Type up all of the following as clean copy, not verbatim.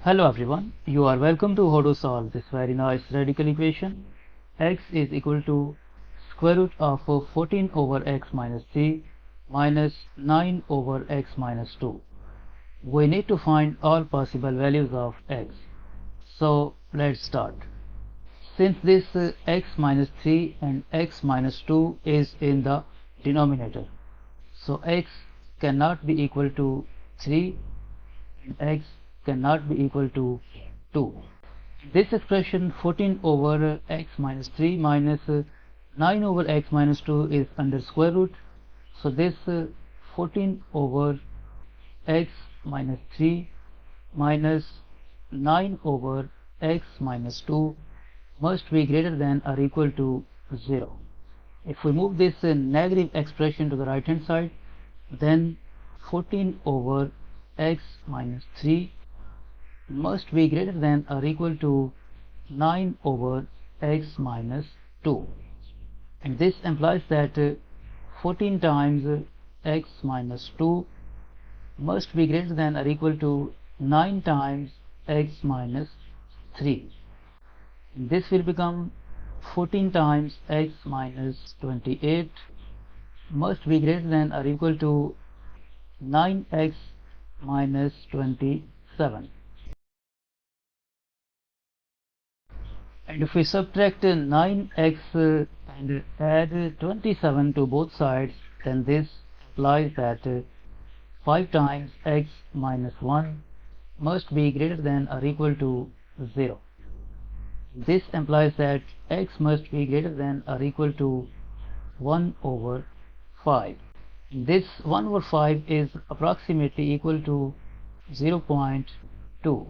Hello everyone, you are welcome to how to solve this very nice radical equation. X is equal to square root of 14 over x minus 3 minus 9 over x minus 2. We need to find all possible values of x. So let's start. Since this x minus 3 and x minus 2 is in the denominator, so x cannot be equal to 3 and x cannot be equal to 2. This expression 14 over x minus 3 minus 9 over x minus 2 is under square root. So this 14 over x minus 3 minus 9 over x minus 2 must be greater than or equal to 0. If we move this negative expression to the right hand side, then 14 over x minus 3 must be greater than or equal to 9 over x minus 2, and this implies that 14 times x minus 2 must be greater than or equal to 9 times x minus 3. This will become 14 times x minus 28 must be greater than or equal to 9x minus 27. And if we subtract 9x and add 27 to both sides, then this implies that 5 times x minus 1 must be greater than or equal to 0. This implies that x must be greater than or equal to 1 over 5. This 1 over 5 is approximately equal to 0.2.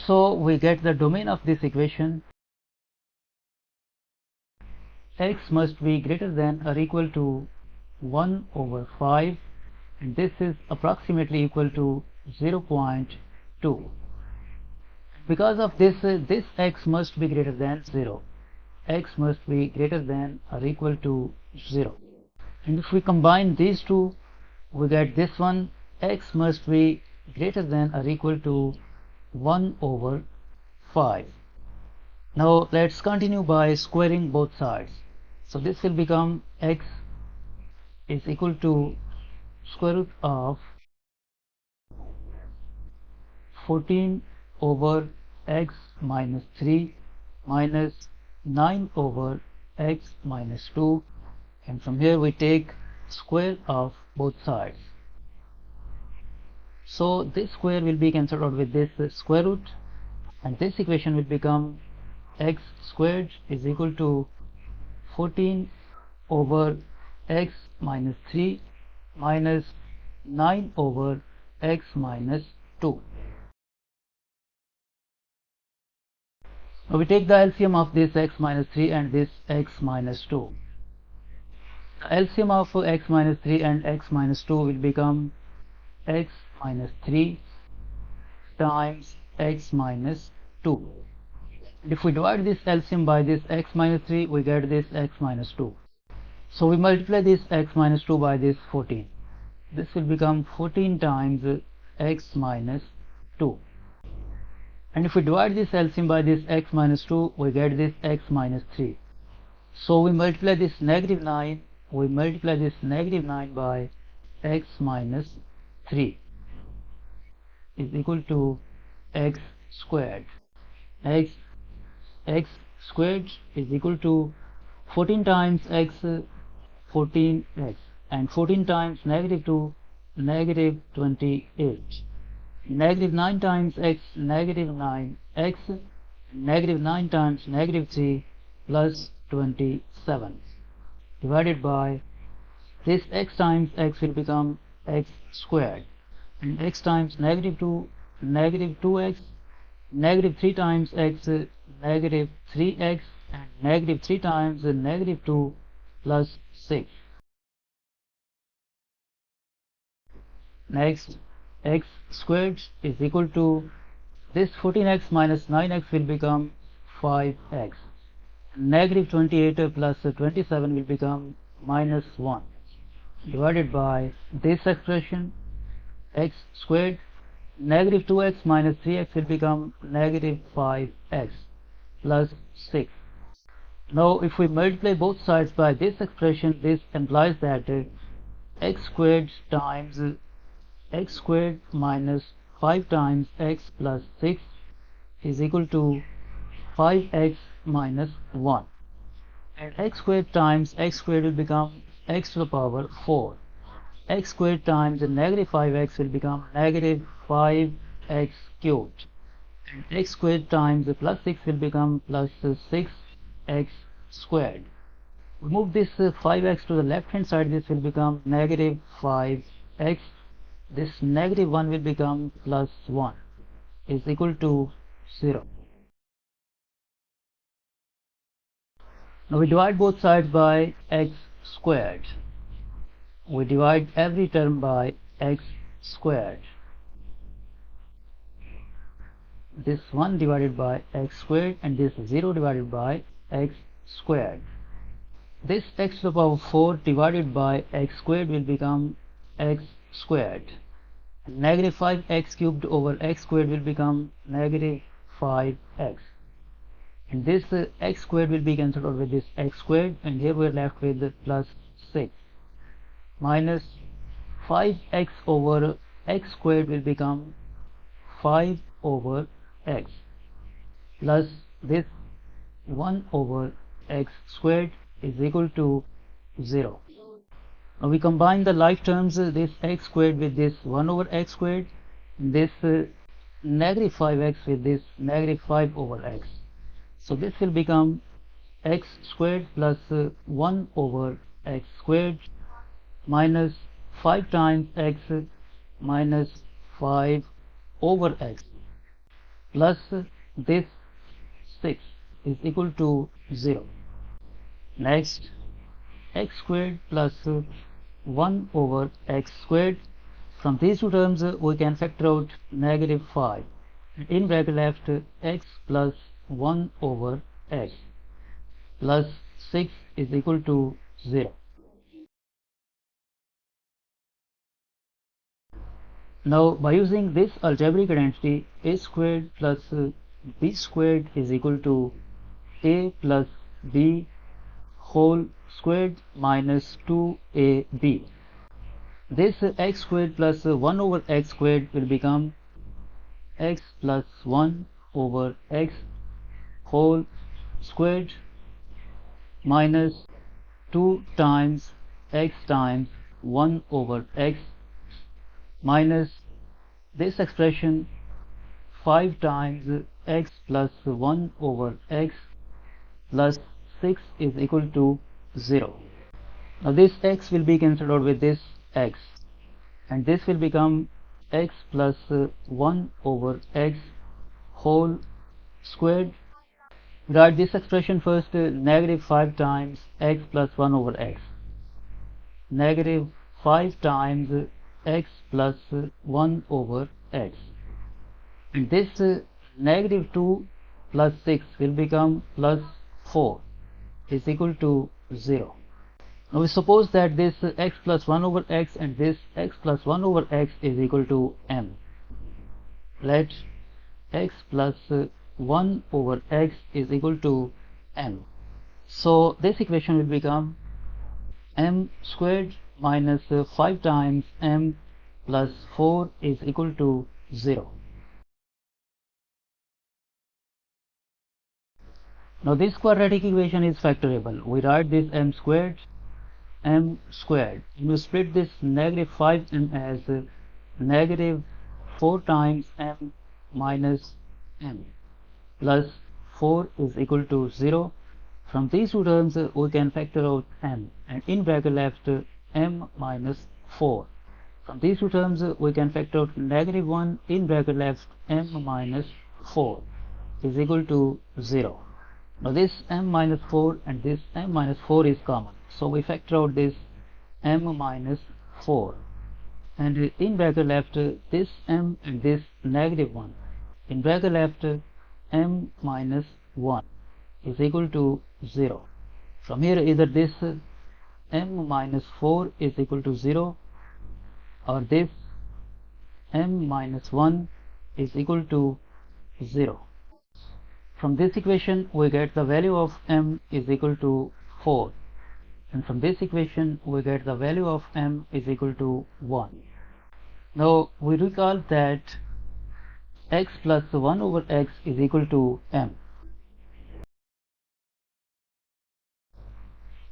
So we get the domain of this equation. X must be greater than or equal to 1 over 5, and this is approximately equal to 0.2. Because of this, this x must be greater than 0. X must be greater than or equal to 0. And if we combine these two, we get this one. X must be greater than or equal to 1 over 5. Now let's continue by squaring both sides. So this will become x is equal to square root of 14 over x minus 3 minus 9 over x minus 2, and from here we take square of both sides. So this square will be cancelled out with this square root, and this equation will become x squared is equal to 14 over x minus 3 minus 9 over x minus 2. Now we take the LCM of this x minus 3 and this x minus 2. The LCM of x minus 3 and x minus 2 will become x minus 3 times x minus 2. If we divide this LCM by this x minus 3, we get this x minus 2. So we multiply this x minus 2 by this 14. This will become 14 times x minus 2. And if we divide this LCM by this x minus 2, we get this x minus 3. So we multiply this negative 9, we multiply this negative 9 by x minus 3 is equal to x squared. X squared is equal to 14 times x 14x, and 14 times negative 2 negative 28. Negative 9 times x negative 9x, negative 9 times negative 3 plus 27 divided by this x times x will become x squared, and x times negative 2 negative 2x, negative 3 times x negative 3x, and negative 3 times negative 2 plus 6. Next, x squared is equal to this 14x minus 9x will become 5x. Negative 28 plus 27 will become minus 1 divided by this expression x squared negative 2x minus 3x will become negative 5x plus 6. Now if we multiply both sides by this expression, this implies that x squared times x squared minus 5 times x plus 6 is equal to 5x minus 1, and x squared times x squared will become x to the power 4. X squared times negative 5x will become negative 5x cubed, and x squared times plus 6 will become plus 6x squared. We move this 5x to the left hand side, this will become negative 5x. This negative 1 will become plus 1 is equal to 0. Now we divide both sides by x squared. We divide every term by x squared. This 1 divided by x squared and this 0 divided by x squared. This x to the power 4 divided by x squared will become x squared. Negative 5x cubed over x squared will become negative 5x. And this x squared will be cancelled out with this x squared, and here we are left with plus 6. Minus 5x over x squared will become 5 over x plus this 1 over x squared is equal to 0. Now we combine the like terms, this x squared with this 1 over x squared, this negative 5x with this negative 5 over x. So this will become x squared plus 1 over x squared minus 5 times x minus 5 over x plus this 6 is equal to 0. Next, x squared plus 1 over x squared. From these two terms we can factor out negative 5. In bracket left, x plus 1 over x plus 6 is equal to 0. Now by using this algebraic identity, a squared plus b squared is equal to a plus b whole squared minus 2ab. This x squared plus 1 over x squared will become x plus 1 over x whole squared minus 2 times x times 1 over x minus this expression 5 times x plus 1 over x plus 6 is equal to 0. Now this x will be cancelled out with this x, and this will become x plus 1 over x whole squared. Write this expression first, negative 5 times x plus 1 over x, negative 5 times x plus 1 over x, and this negative 2 plus 6 will become plus 4 is equal to 0. Now we suppose that this x plus 1 over x and this x plus 1 over x is equal to m. Let x plus 1 over x is equal to m. So this equation will become m squared minus 5 times m plus 4 is equal to 0. Now this quadratic equation is factorable. We write this m squared. You split this negative 5m as negative 4 times m minus m plus 4 is equal to 0. From these two terms we can factor out m, and in bracket left m minus 4. From these two terms we can factor out negative 1, in bracket left m minus 4 is equal to 0. Now this m minus 4 and this m minus 4 is common, so we factor out this m minus 4, and in bracket left this m and this negative 1, in bracket left m minus 1 is equal to 0. From here either this m minus 4 is equal to 0 or this m minus 1 is equal to 0. From this equation we get the value of m is equal to 4, and from this equation we get the value of m is equal to 1. Now we recall that x plus 1 over x is equal to m.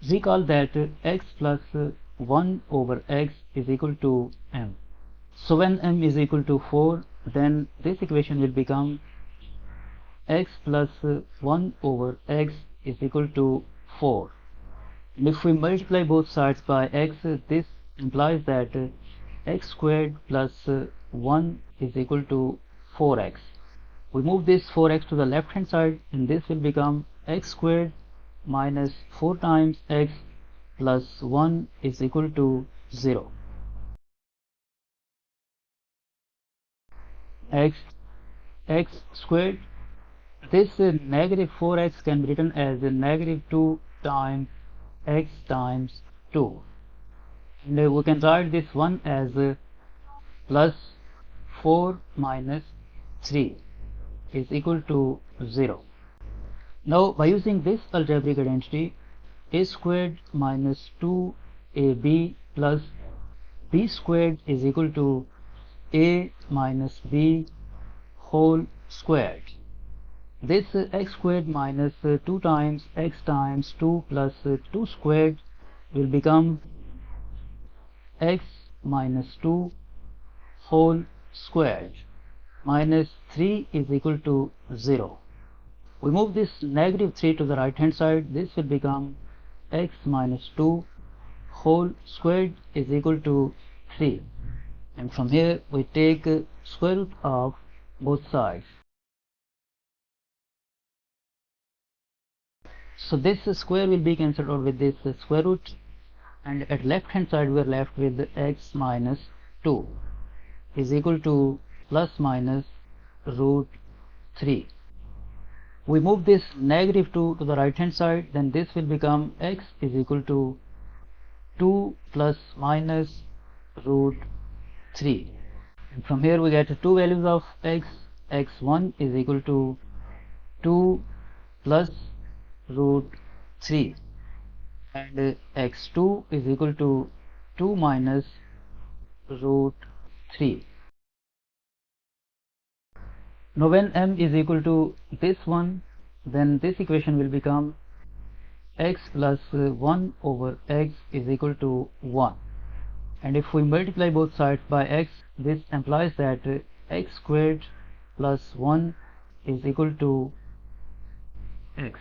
Recall that x plus 1 over x is equal to m. So when m is equal to 4, then this equation will become x plus 1 over x is equal to 4. And if we multiply both sides by x, this implies that x squared plus 1 is equal to 4x. We move this 4x to the left hand side, and this will become x squared minus 4 times x plus 1 is equal to 0. x squared, this negative 4x can be written as negative 2 times x times 2, and we can write this one as plus 4 minus 3 is equal to 0. Now by using this algebraic identity, a squared minus 2ab plus b squared is equal to a minus b whole squared. This x squared minus 2 times x times 2 plus 2 squared will become x minus 2 whole squared minus 3 is equal to 0. We move this negative 3 to the right hand side. This will become x minus 2 whole squared is equal to 3, and from here we take square root of both sides. So this square will be cancelled out with this square root, and at left hand side we are left with x minus 2 is equal to plus minus root 3. We move this negative 2 to the right hand side, then this will become x is equal to 2 plus minus root 3, and from here we get two values of x. x1 is equal to 2 plus root 3, and x2 is equal to 2 minus root 3. Now when m is equal to this one, then this equation will become x plus 1 over x is equal to 1, and if we multiply both sides by x, this implies that x squared plus 1 is equal to x.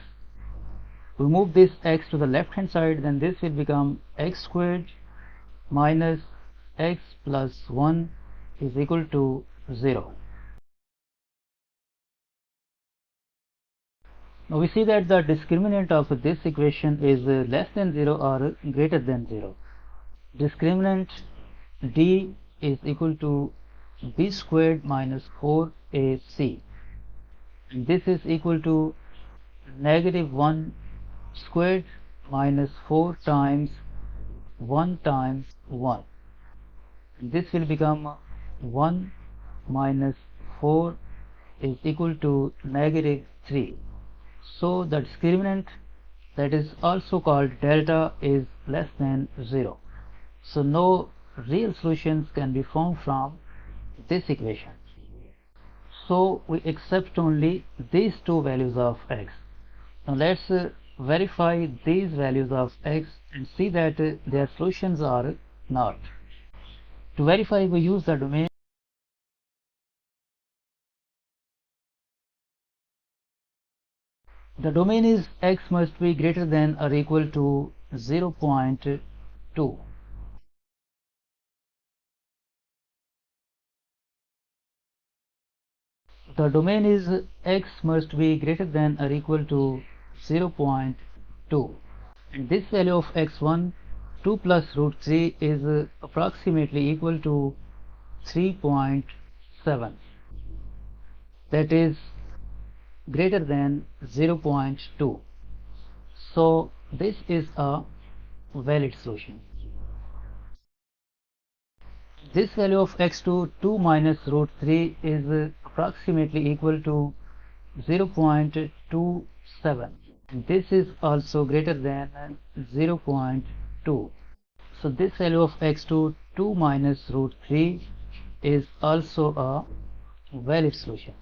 We move this x to the left hand side, then this will become x squared minus x plus 1 is equal to 0. Now we see that the discriminant of this equation is less than 0 or greater than 0. Discriminant d is equal to b squared minus 4ac, and this is equal to negative 1 squared minus 4 times 1 times 1, and this will become 1 minus 4 is equal to negative 3. So the discriminant, that is also called delta, is less than 0. So no real solutions can be found from this equation. So we accept only these two values of x. Now let's verify these values of x and see that their solutions are not. To verify, we use the domain. The domain is x must be greater than or equal to 0.2. The domain is x must be greater than or equal to 0.2, and this value of x1, 2 plus root 3, is approximately equal to 3.7, that is greater than 0.2. So this is a valid solution. This value of x to 2 minus root 3 is approximately equal to 0.27. This is also greater than 0.2. So this value of x to 2 minus root 3 is also a valid solution.